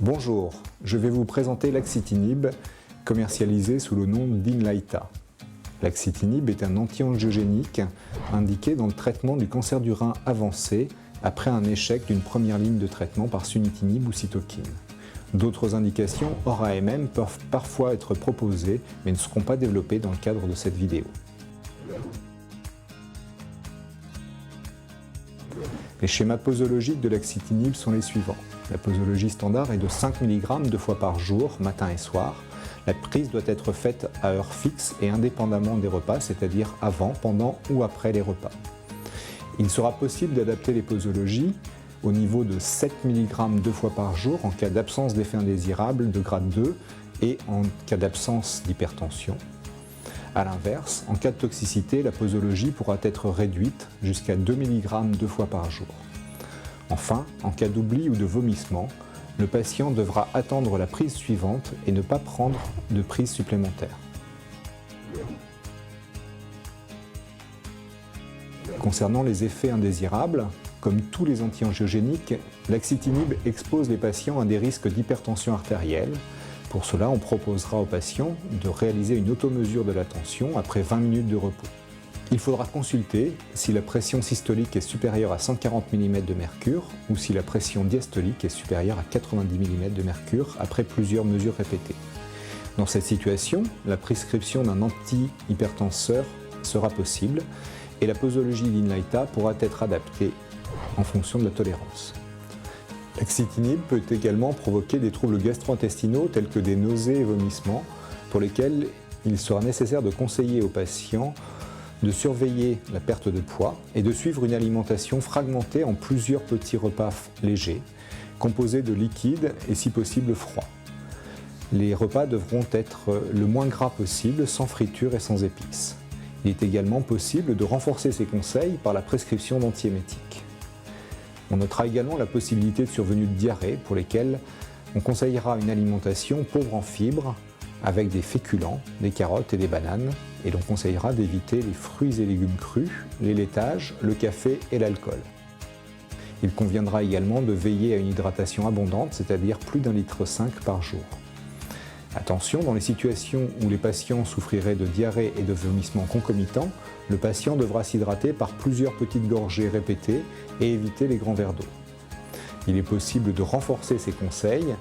Bonjour, je vais vous présenter l'axitinib, commercialisé sous le nom d'Inlyta. L'axitinib est un anti-angiogénique indiqué dans le traitement du cancer du rein avancé après un échec d'une première ligne de traitement par sunitinib ou cytokine. D'autres indications hors AMM peuvent parfois être proposées mais ne seront pas développées dans le cadre de cette vidéo. Les schémas posologiques de l'axitinib sont les suivants. La posologie standard est de 5 mg 2 fois par jour, matin et soir. La prise doit être faite à heure fixe et indépendamment des repas, c'est-à-dire avant, pendant ou après les repas. Il sera possible d'adapter les posologies au niveau de 7 mg 2 fois par jour en cas d'absence d'effets indésirables de grade 2 et en cas d'absence d'hypertension. A l'inverse, en cas de toxicité, la posologie pourra être réduite jusqu'à 2 mg 2 fois par jour. Enfin, en cas d'oubli ou de vomissement, le patient devra attendre la prise suivante et ne pas prendre de prise supplémentaire. Concernant les effets indésirables, comme tous les anti-angiogéniques, l'axitinib expose les patients à des risques d'hypertension artérielle. Pour cela, on proposera aux patients de réaliser une automesure de la tension après 20 minutes de repos. Il faudra consulter si la pression systolique est supérieure à 140 mm de mercure ou si la pression diastolique est supérieure à 90 mm de mercure après plusieurs mesures répétées. Dans cette situation, la prescription d'un antihypertenseur sera possible et la posologie d'Inlyta pourra être adaptée en fonction de la tolérance. L'axitinib peut également provoquer des troubles gastro-intestinaux tels que des nausées et vomissements pour lesquels il sera nécessaire de conseiller aux patients de surveiller la perte de poids et de suivre une alimentation fragmentée en plusieurs petits repas légers, composés de liquides et si possible froids. Les repas devront être le moins gras possible, sans friture et sans épices. Il est également possible de renforcer ces conseils par la prescription d'antiémétiques. On notera également la possibilité de survenue de diarrhée pour lesquelles on conseillera une alimentation pauvre en fibres avec des féculents, des carottes et des bananes, et l'on conseillera d'éviter les fruits et légumes crus, les laitages, le café et l'alcool. Il conviendra également de veiller à une hydratation abondante, c'est-à-dire plus d'1,5 litre par jour. Attention, dans les situations où les patients souffriraient de diarrhée et de vomissements concomitants, le patient devra s'hydrater par plusieurs petites gorgées répétées et éviter les grands verres d'eau. Il est possible de renforcer ces conseils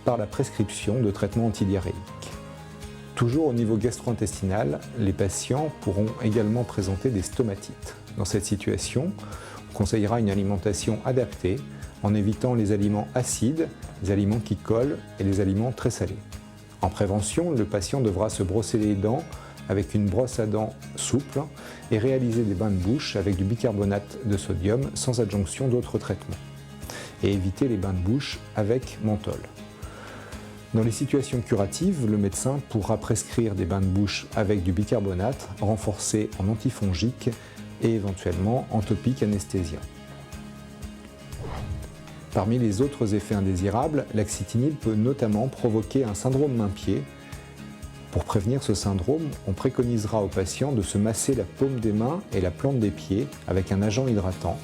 par la prescription de traitements antidiarrhéiques. Toujours au niveau gastro-intestinal, les patients pourront également présenter des stomatites. Dans cette situation, on conseillera une alimentation adaptée en évitant les aliments acides, les aliments qui collent et les aliments très salés. En prévention, le patient devra se brosser les dents avec une brosse à dents souple et réaliser des bains de bouche avec du bicarbonate de sodium sans adjonction d'autres traitements. Et éviter les bains de bouche avec menthol. Dans les situations curatives, le médecin pourra prescrire des bains de bouche avec du bicarbonate renforcé en antifongique et éventuellement en topique anesthésien. Parmi les autres effets indésirables, l'axitinib peut notamment provoquer un syndrome main-pied. Pour prévenir ce syndrome, on préconisera aux patients de se masser la paume des mains et la plante des pieds avec un agent hydratant.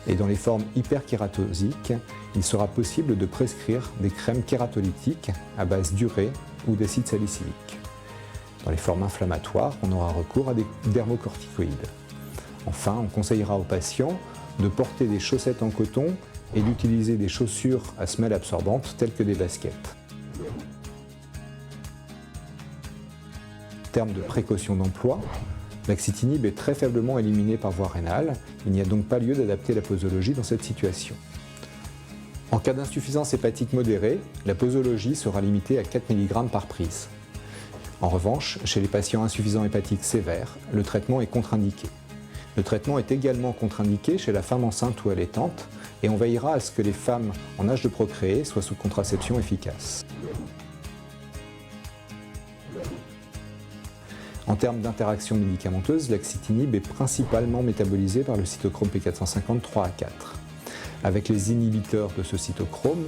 Et dans les formes hyperkératosiques, il sera possible de prescrire des crèmes kératolytiques à base d'urée ou d'acide salicylique. Dans les formes inflammatoires, on aura recours à des dermocorticoïdes. Enfin, on conseillera aux patients de porter des chaussettes en coton et d'utiliser des chaussures à semelles absorbantes telles que des baskets. En termes de précaution d'emploi, l'axitinib est très faiblement éliminé par voie rénale, il n'y a donc pas lieu d'adapter la posologie dans cette situation. En cas d'insuffisance hépatique modérée, la posologie sera limitée à 4 mg par prise. En revanche, chez les patients insuffisants hépatiques sévères, le traitement est contre-indiqué. Le traitement est également contre-indiqué chez la femme enceinte ou allaitante et on veillera à ce que les femmes en âge de procréer soient sous contraception efficace. En termes d'interaction médicamenteuse, l'axitinib est principalement métabolisé par le cytochrome P450 3 à 4. Avec les inhibiteurs de ce cytochrome,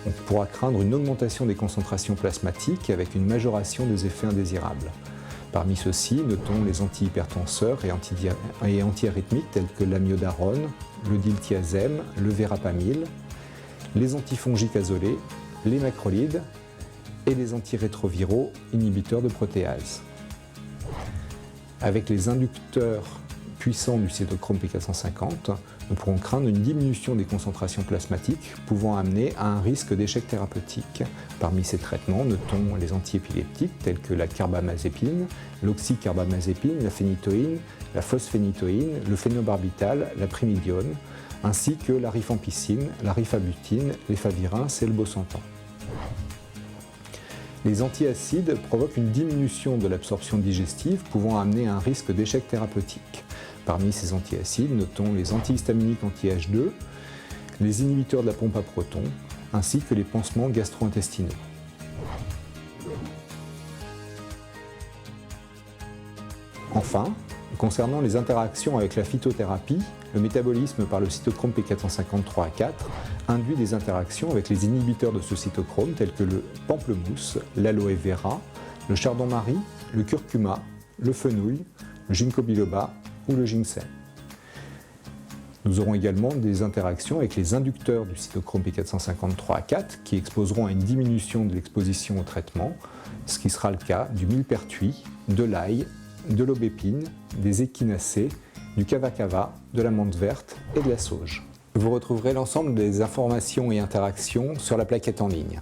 on pourra craindre une augmentation des concentrations plasmatiques avec une majoration des effets indésirables. Parmi ceux-ci, notons les antihypertenseurs et antiarythmiques tels que l'amiodarone, le diltiazem, le verapamil, les antifongiques azolés, les macrolides et les antirétroviraux inhibiteurs de protéase. Avec les inducteurs puissants du cytochrome P450, nous pourrons craindre une diminution des concentrations plasmatiques pouvant amener à un risque d'échec thérapeutique. Parmi ces traitements, notons les antiépileptiques tels que la carbamazépine, l'oxycarbamazépine, la phénitoïne, la phosphénitoïne, le phénobarbital, la primidione, ainsi que la rifampicine, la rifabutine, l'efavirenz et le bosentan. Les antiacides provoquent une diminution de l'absorption digestive pouvant amener à un risque d'échec thérapeutique. Parmi ces antiacides, notons les antihistaminiques anti-H2, les inhibiteurs de la pompe à protons, ainsi que les pansements gastro-intestinaux. Enfin, concernant les interactions avec la phytothérapie, le métabolisme par le cytochrome P450 à 4 induit des interactions avec les inhibiteurs de ce cytochrome tels que le pamplemousse, l'aloe vera, le chardon-marie, le curcuma, le fenouil, le ginkgo biloba ou le ginseng. Nous aurons également des interactions avec les inducteurs du cytochrome P450 à 4 qui exposeront à une diminution de l'exposition au traitement, ce qui sera le cas du millepertuis, de l'ail, de l'aubépine, des échinacées, du kava-kava, de la menthe verte et de la sauge. Vous retrouverez l'ensemble des informations et interactions sur la plaquette en ligne.